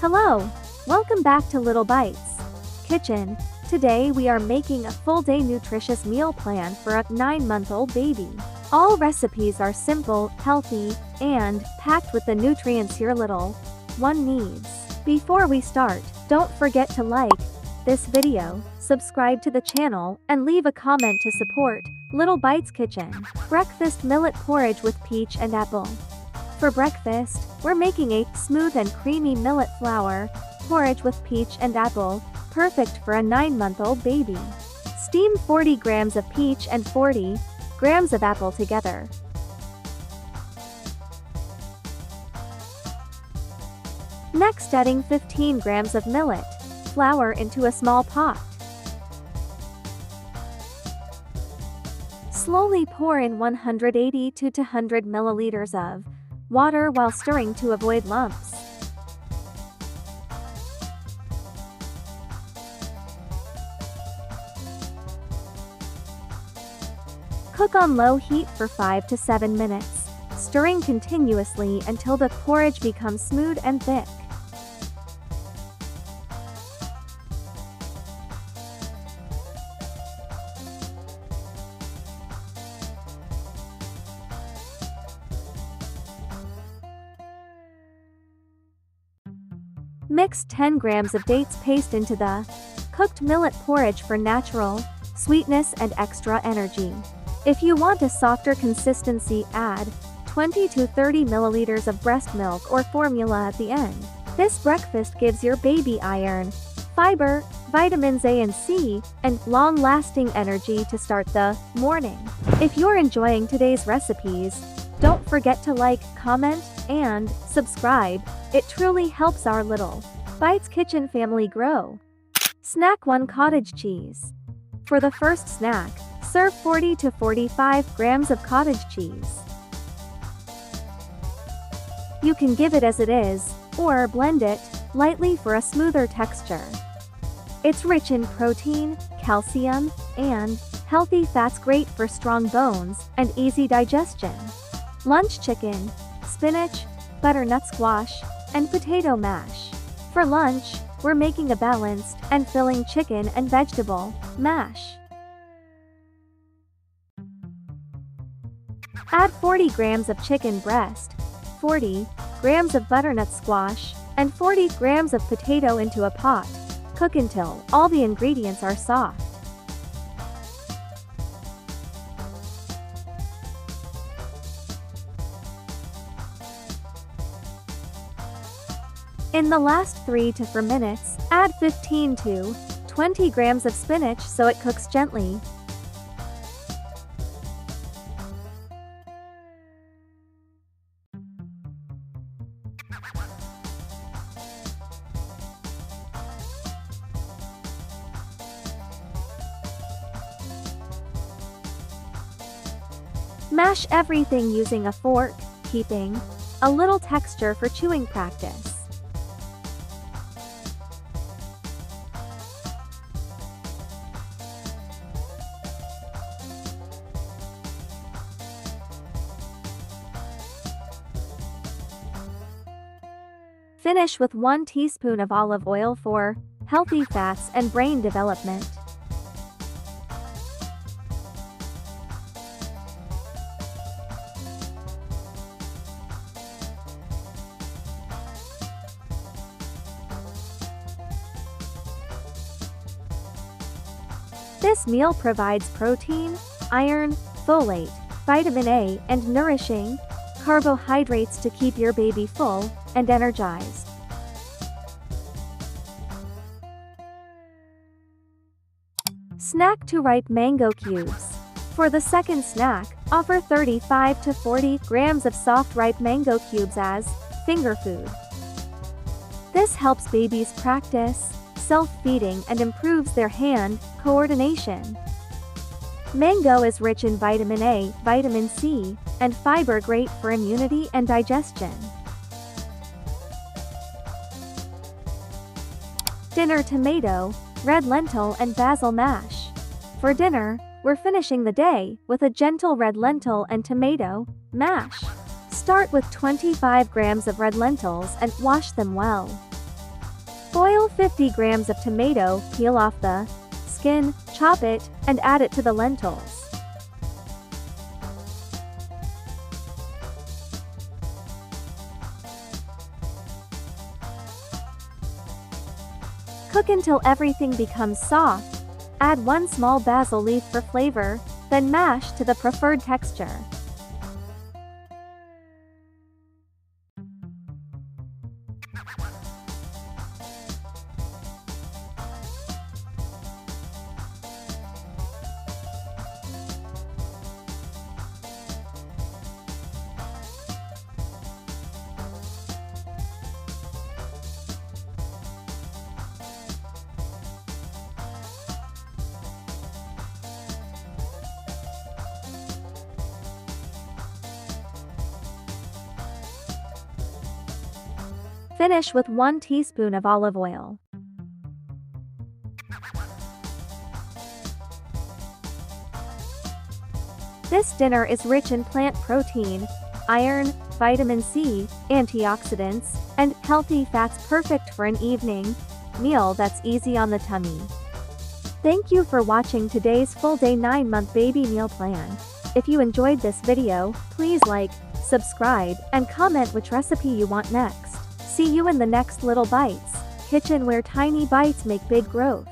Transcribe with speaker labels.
Speaker 1: Hello! Welcome back to Little Bites Kitchen. Today we are making a full-day nutritious meal plan for a 9-month-old baby. All recipes are simple, healthy, and packed with the nutrients your little one needs. Before we start, don't forget to like this video, subscribe to the channel, and leave a comment to support Little Bites Kitchen. Breakfast millet porridge with peach and apple. For breakfast, we're making a smooth and creamy millet flour porridge with peach and apple, perfect for a 9-month-old baby. Steam 40 grams of peach and 40 grams of apple together. Next, adding 15 grams of millet flour into a small pot. Slowly pour in 180 to 200 milliliters of water while stirring to avoid lumps. Cook on low heat for 5 to 7 minutes, stirring continuously until the porridge becomes smooth and thick. Mix 10 grams of dates paste into the cooked millet porridge for natural sweetness and extra energy. If you want a softer consistency, add 20 to 30 milliliters of breast milk or formula at the end. This breakfast gives your baby iron, fiber, vitamins A and C, and long-lasting energy to start the morning. If you're enjoying today's recipes, don't forget to like, comment, and subscribe. It truly helps our Little Bites Kitchen family grow. Snack 1 cottage cheese. For the first snack, serve 40 to 45 grams of cottage cheese. You can give it as it is, or blend it lightly for a smoother texture. It's rich in protein, calcium, and healthy fats, great for strong bones and easy digestion. Lunch chicken, spinach, butternut squash, and potato mash. For lunch, we're making a balanced and filling chicken and vegetable mash. Add 40 grams of chicken breast, 40 grams of butternut squash, and 40 grams of potato into a pot. Cook until all the ingredients are soft. In the last 3 to 4 minutes, add 15 to 20 grams of spinach so it cooks gently. Mash everything using a fork, keeping a little texture for chewing practice. Finish with 1 teaspoon of olive oil for healthy fats and brain development. This meal provides protein, iron, folate, vitamin A, and nourishing carbohydrates to keep your baby full and energized. Snack 2 ripe mango cubes. For the second snack, offer 35 to 40 grams of soft ripe mango cubes as finger food. This helps babies practice self-feeding and improves their hand coordination. Mango is rich in vitamin A, vitamin C, and fiber, great for immunity and digestion. Dinner tomato. red lentil and basil mash. For dinner, we're finishing the day with a gentle red lentil and tomato mash. Start with 25 grams of red lentils and wash them well. Boil 50 grams of tomato, peel off the skin, chop it, and add it to the lentils. Cook until everything becomes soft. Add 1 small basil leaf for flavor, then mash to the preferred texture. Finish with 1 teaspoon of olive oil. This dinner is rich in plant protein, iron, vitamin C, antioxidants, and healthy fats, perfect for an evening meal that's easy on the tummy. Thank you for watching today's full day 9-month baby meal plan. If you enjoyed this video, please like, subscribe, and comment which recipe you want next. See you in the next Little Bites kitchen, where tiny bites make big growth.